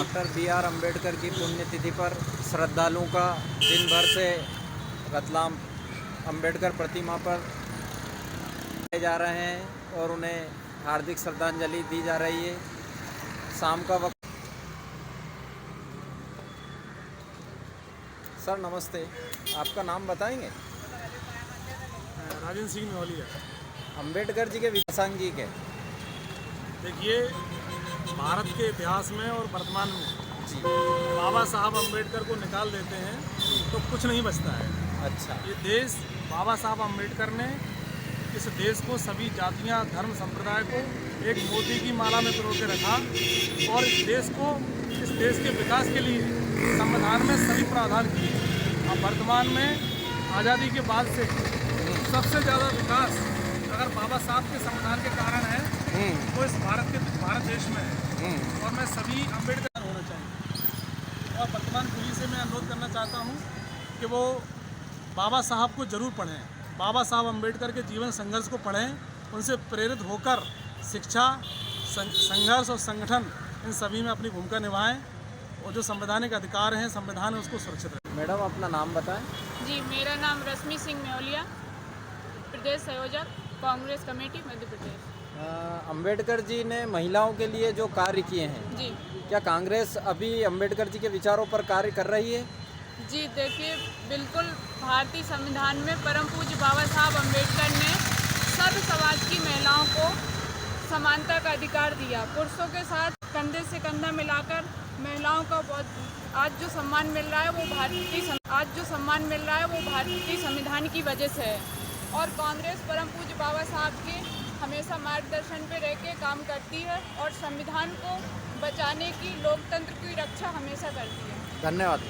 Doctor B.R. Ambedkar की पुण्यतिथि पर श्रद्धालुओं का दिन भर से रतलाम अम्बेडकर प्रतिमा पर जा रहे हैं और उन्हें हार्दिक श्रद्धांजलि दी जा रही है। शाम का वक्त। सर नमस्ते, आपका नाम बताएंगे? राजेंद्र सिंह मेवालिया। अम्बेडकर जी के प्रासंगिक है। देखिए, भारत के इतिहास में और वर्तमान में जी बाबा साहब अम्बेडकर को निकाल देते हैं तो कुछ नहीं बचता है। अच्छा। ये देश बाबा साहब अम्बेडकर ने इस देश को, सभी जातियां, धर्म, संप्रदाय को एक मोती की माला में पिरो के रखा और इस देश के विकास के लिए संविधान में सभी प्रावधान किए। अब वर्तमान में आज़ादी के बाद से सबसे ज़्यादा विकास अगर बाबा साहब के संविधान के कारण है तो इस भारत देश में है और मैं सभी अम्बेडकर होना चाहिए। और वर्तमान पीढ़ी से मैं अनुरोध करना चाहता हूँ कि वो बाबा साहब को जरूर पढ़ें, बाबा साहब अम्बेडकर के जीवन संघर्ष को पढ़ें, उनसे प्रेरित होकर शिक्षा, संघर्ष और संगठन इन सभी में अपनी भूमिका निभाएं और जो संवैधानिक अधिकार हैं, संविधान है, उसको सुरक्षित रखें। मैडम अपना नाम बताएं। जी, मेरा नाम रश्मि सिंह मेवालिया, प्रदेश संयोजक, कांग्रेस कमेटी, मध्य प्रदेश। अम्बेडकर जी ने महिलाओं के लिए जो कार्य किए हैं, जी क्या कांग्रेस अभी अम्बेडकर जी के विचारों पर कार्य कर रही है? जी, देखिए, बिल्कुल भारतीय संविधान में परम पूज्य बाबा साहब अम्बेडकर ने सब समाज की महिलाओं को समानता का अधिकार दिया। पुरुषों के साथ कंधे से कंधा मिलाकर महिलाओं का आज जो सम्मान मिल रहा है वो भारतीय संविधान की वजह से है। और कांग्रेस परम पूज्य बाबा साहब के हमेशा मार्गदर्शन पे रह के काम करती है और संविधान को बचाने की, लोकतंत्र की रक्षा हमेशा करती है। धन्यवाद।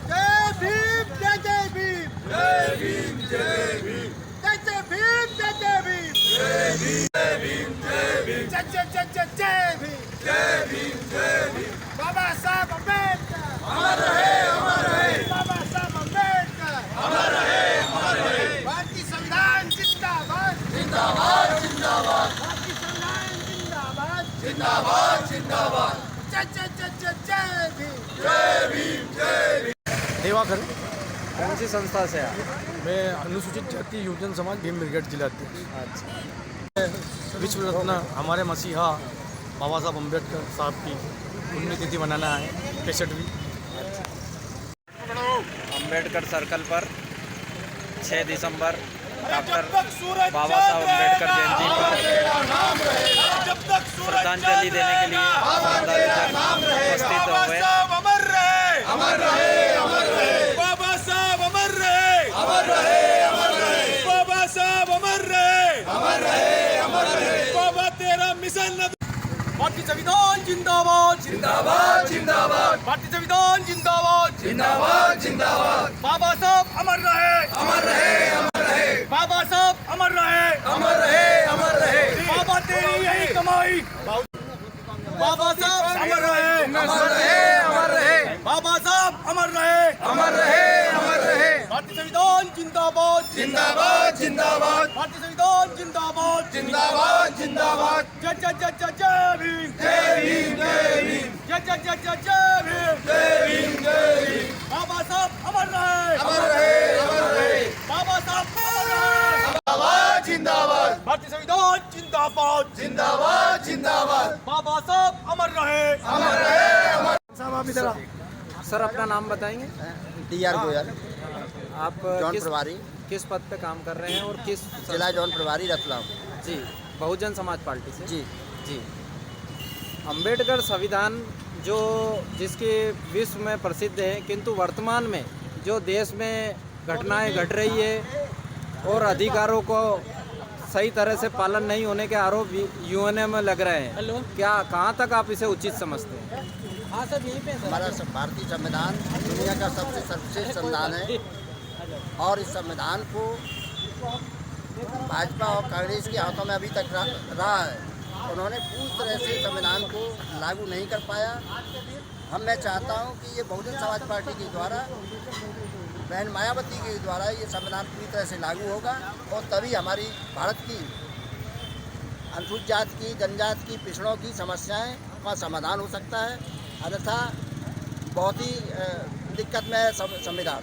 जय भीम, जय जय भीम, जय भीम, जय भीम, जय जय भीम, जय जय भीम, जय भीम, जय भीम, जय भीम, जय जय जय जय जय भीम, जय भीम, जय भीम। बाबा साहब अम्बेडकर अमर रहे, अमर रहे। बाबा साहब अम्बेडकर अमर रहे, अमर रहे। भारतीय संविधान जिंदाबाद, जिंदाबाद, जिंदाबाद। भारतीय संविधान जिंदाबाद, जिंदाबाद, जिंदाबाद। जय जय जय जय जय भीम, जय भीम, जय भीम। दिवाकर, कौन सी संस्था से आप? मैं अनुसूचित जाति युवजन समाज भीम ब्रिगेड जिलाध्यक्ष। अच्छा। विश्व रत्न हमारे मसीहा बाबा साहब अम्बेडकर साहब की पुण्यतिथि मनाना है, 65वीं। अम्बेडकर सर्कल पर 6 दिसंबर डॉक्टर बाबा साहब अम्बेडकर जयंती पर श्रद्धांजलि देने के लिए उपस्थित हुए। अमर रहे, अमर रहे, अमर रहे। बाबा साहब अमर रहे, अमर रहे, अमर रहे। बाबा साहब अमर रहे, अमर रहे, अमर रहे। बाबा तेरा मिशन न। भारतीय संविधान जिंदाबाद, जिंदाबाद, जिंदाबाद। भारतीय संविधान जिंदाबाद, जिंदाबाद, जिंदाबाद। बाबा साहब अमर रहे, अमर रहे, अमर रहे। बाबा साहब अमर रहे, अमर रहे, अमर रहे। बाबा तेरी यही कमाई। बाबा साहब अमर रहे, अमर रहे, अमर रहे। बाबा साहब अमर रहे, अमर रहे, अमर रहे। भारतीय संविधान जिंदाबाद, जिंदाबाद, जिंदाबाद। भारतीय संविधान जिंदाबाद, जिंदाबाद, जिंदाबाद। जय जय जय जय जय भीम, जय भीम, जय भीम। जय जय जय जय जय भीम, जय भीम, जय भीम। बाबा साहब अमर रहे, अमर रहे, अमर रहे। बाबा साहब अमर रहे, जिंदाबाद, जिंदाबाद। भारतीय संविधान जिंदाबाद, जिंदाबाद, जिंदाबाद। बाबा साहब अमर रहे, अमर रहे, अमर। साहब आप इधर सर अपना नाम बताएंगे? DR गोयल, आप जौन प्रभारी, किस पद पे काम कर रहे हैं और किस जिला जौन प्रभारी रतलाम। जी, बहुजन समाज पार्टी से। जी जी। अम्बेडकर संविधान जो जिसके विश्व में प्रसिद्ध है, किंतु वर्तमान में जो देश में घटनाएं घट रही है और अधिकारों को सही तरह से पालन नहीं होने के आरोप यूएनए में लग रहे हैं, क्या कहाँ तक आप इसे उचित समझते हैं? हाँ सर, यहीं पे हमारा भारतीय संविधान दुनिया का सबसे सर्वश्रेष्ठ संविधान है और इस संविधान को भाजपा और कांग्रेस के हाथों में अभी तक रहा है। उन्होंने पूरी तरह से संविधान को लागू नहीं कर पाया। मैं चाहता हूं कि ये बहुजन समाज पार्टी के द्वारा, बहन मायावती के द्वारा ये संविधान पूरी तरह से लागू होगा और तभी हमारी भारत की अनुसूचित जाति की, जनजाति की, पिछड़ों की समस्याएं का समाधान हो सकता है। अन्यथा बहुत ही दिक्कत में है संविधान,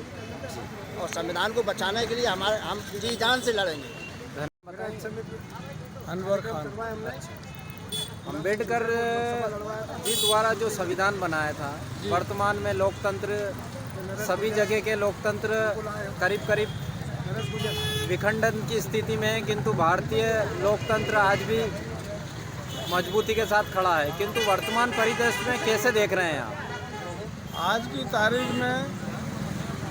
और संविधान को बचाने के लिए हम जी जान से लड़ेंगे। अनवर खान। अम्बेडकर जी द्वारा जो संविधान बनाया था, वर्तमान में लोकतंत्र, सभी जगह के लोकतंत्र करीब करीब विखंडन की स्थिति में है, किंतु भारतीय लोकतंत्र आज भी मजबूती के साथ खड़ा है। किंतु वर्तमान परिदृश्य में कैसे देख रहे हैं आप? आज की तारीख में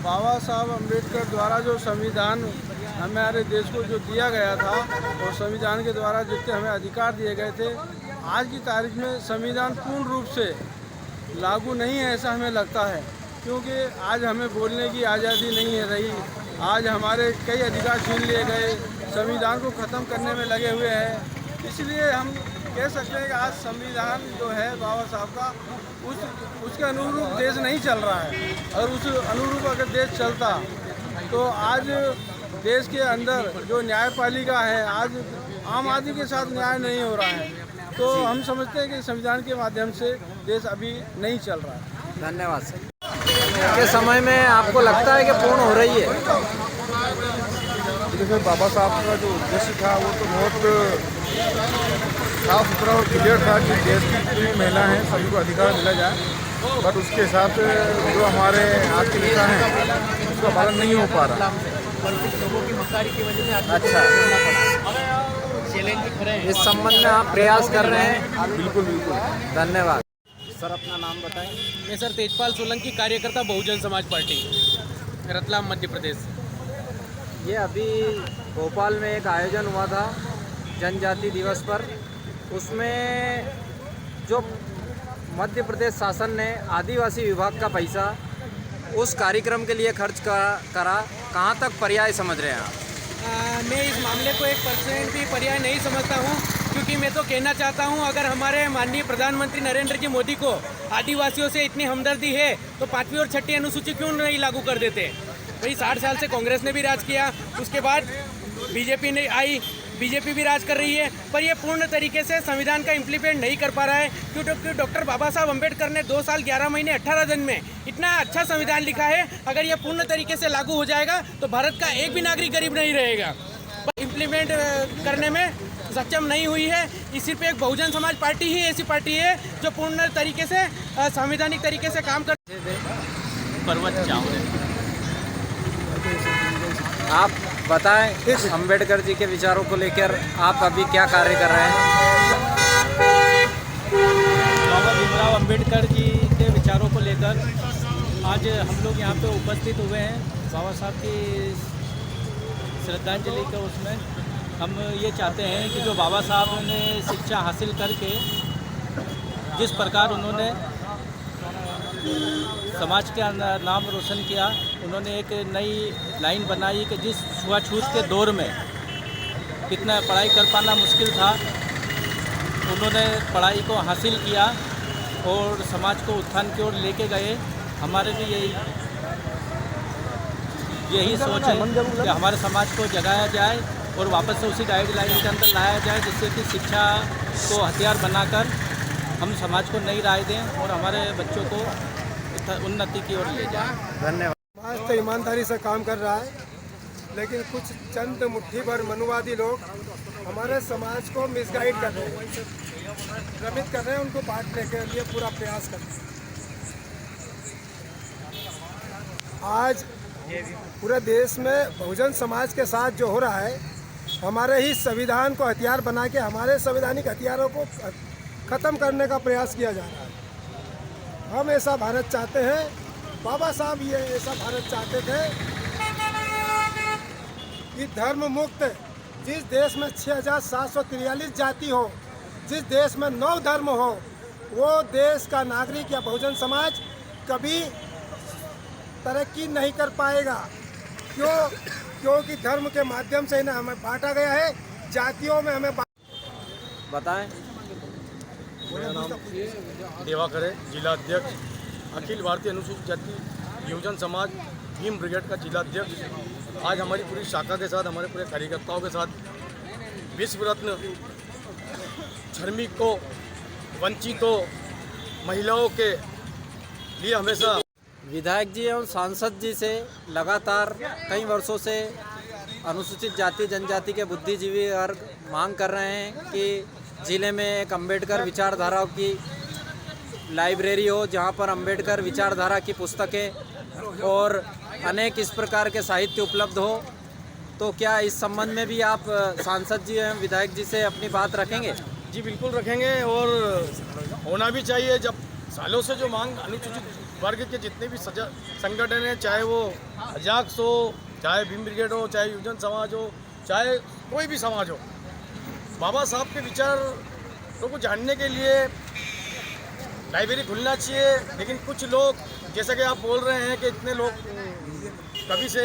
बाबा साहब अम्बेडकर द्वारा जो संविधान हमारे देश को जो दिया गया था और संविधान के द्वारा जितने हमें अधिकार दिए गए थे, आज की तारीख में संविधान पूर्ण रूप से लागू नहीं है ऐसा हमें लगता है। क्योंकि आज हमें बोलने की आज़ादी नहीं है रही, आज हमारे कई अधिकार छीन लिए गए, संविधान को ख़त्म करने में लगे हुए हैं। इसलिए हम कह सकते हैं कि आज संविधान जो है बाबा साहब का उसके अनुरूप देश नहीं चल रहा है। और उस अनुरूप अगर देश चलता तो आज देश के अंदर जो न्यायपालिका है, आज आम आदमी के साथ न्याय नहीं हो रहा है। तो हम समझते हैं कि संविधान के माध्यम से देश अभी नहीं चल रहा है। धन्यवाद सर। के समय में आपको लगता है कि पूर्ण हो रही है? देखिए, बाबा साहब का जो उद्देश्य था वो तो बहुत साफ सुथरा और क्लियर था कि देश की जितनी महिला हैं सभी को अधिकार मिला जाए, बट उसके हिसाब से जो हमारे आज के नेता हैं उसका पालन नहीं हो पा रहा। अच्छा, इस संबंध में आप प्रयास कर रहे हैं? बिल्कुल बिल्कुल। धन्यवाद सर। अपना नाम बताएं। मैं सर तेजपाल सोलंकी, कार्यकर्ता बहुजन समाज पार्टी, रतलाम, मध्य प्रदेश। ये अभी भोपाल में एक आयोजन हुआ था जनजाति दिवस पर, उसमें जो मध्य प्रदेश शासन ने आदिवासी विभाग का पैसा उस कार्यक्रम के लिए खर्च करा, कहाँ तक पर्याय समझ रहे हैं आप? मैं इस मामले को 1% भी पर्याय नहीं समझता हूँ, क्योंकि मैं तो कहना चाहता हूँ अगर हमारे माननीय प्रधानमंत्री नरेंद्र जी मोदी को आदिवासियों से इतनी हमदर्दी है तो 5वीं और 6ठी अनुसूची क्यों नहीं लागू कर देते? भाई 60 साल से कांग्रेस ने भी राज किया, उसके बाद बीजेपी ने आई, बीजेपी भी राज कर रही है, पर ये पूर्ण तरीके से संविधान का इम्प्लीमेंट नहीं कर पा रहा है। क्योंकि डॉक्टर बाबा साहब अम्बेडकर ने 2 साल 11 महीने 18 दिन में इतना अच्छा संविधान लिखा है। अगर ये पूर्ण तरीके से लागू हो जाएगा तो भारत का एक भी नागरिक गरीब नहीं रहेगा। इम्प्लीमेंट करने में सक्षम नहीं हुई है। इसी पे एक बहुजन समाज पार्टी ही ऐसी पार्टी है जो पूर्ण तरीके से संवैधानिक तरीके से काम कर। पर्वत चावल। आप बताएं अंबेडकर जी के विचारों को लेकर आप अभी क्या कार्य कर रहे हैं? बाबा भीमराव अंबेडकर जी के विचारों को लेकर आज हम लोग यहाँ पे उपस्थित हुए हैं। बाबा साहब की श्रद्धांजलि के उसमें हम ये चाहते हैं कि जो बाबा साहब ने शिक्षा हासिल करके जिस प्रकार उन्होंने समाज का नाम रोशन किया, उन्होंने एक नई लाइन बनाई कि जिस छुआछूत के दौर में कितना पढ़ाई कर पाना मुश्किल था, उन्होंने पढ़ाई को हासिल किया और समाज को उत्थान की ओर लेके गए। हमारे भी यही सोच है कि हमारे समाज को जगाया जाए और वापस से उसी गाइडलाइन के अंदर लाया जाए, जिससे कि शिक्षा को हथियार बनाकर हम समाज को नई राय दें और हमारे बच्चों को उन्नति की ओर ले जाएं। धन्यवाद। समाज तो ईमानदारी से काम कर रहा है, लेकिन कुछ चंद मुट्ठी भर मनुवादी लोग हमारे समाज को मिसगाइड कर रहे हैं, भ्रमित कर रहे हैं, उनको बांटने के लिए पूरा प्रयास कर रहे हैं। आज पूरे देश में बहुजन समाज के साथ जो हो रहा है, हमारे ही संविधान को हथियार बना के हमारे संवैधानिक हथियारों को ख़त्म करने का प्रयास किया जा रहा है। हम ऐसा भारत चाहते हैं, बाबा साहब ये ऐसा भारत चाहते थे कि धर्म मुक्त, जिस देश में 6743 जाति हो, जिस देश में 9 धर्म हो, वो देश का नागरिक या बहुजन समाज कभी तरक्की नहीं कर पाएगा। क्योंकि धर्म के माध्यम से ना हमें बांटा गया है, जातियों में हमें बताएं। मेरा नाम दिवाकर है, जिला अध्यक्ष अखिल भारतीय अनुसूचित जाति बहुजन समाज भीम ब्रिगेड का जिला अध्यक्ष। आज हमारी पूरी शाखा के साथ, हमारे पूरे कार्यकर्ताओं के साथ विश्व रत्न श्रमिकों, वंचितों, महिलाओं के लिए हमेशा विधायक जी एवं सांसद जी से लगातार कई वर्षों से अनुसूचित जाति जनजाति के बुद्धिजीवी वर्ग मांग कर रहे हैं कि ज़िले में एक अंबेडकर विचारधारा की लाइब्रेरी हो, जहां पर अंबेडकर विचारधारा की पुस्तकें और अनेक इस प्रकार के साहित्य उपलब्ध हो। तो क्या इस संबंध में भी आप सांसद जी एवं विधायक जी से अपनी बात रखेंगे? जी बिल्कुल रखेंगे, और होना भी चाहिए। जब सालों से जो मांग अनुसूचित वर्ग के जितने भी संगठन हैं, चाहे वो अजाक्स हो, चाहे भीम ब्रिगेड हो, चाहे युवजन समाज हो, चाहे कोई भी समाज हो, बाबा साहब के विचारों को जानने के लिए लाइब्रेरी खुलना चाहिए। लेकिन कुछ लोग, जैसा कि आप बोल रहे हैं कि इतने लोग कभी से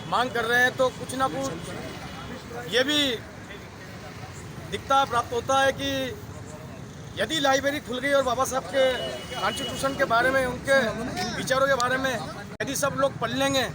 मांग कर रहे हैं, तो कुछ ना कुछ ये भी दिखता प्राप्त होता है कि यदि लाइब्रेरी खुल गई और बाबा साहब के कॉन्स्टिट्यूशन के बारे में, उनके विचारों के बारे में यदि सब लोग पढ़ लेंगे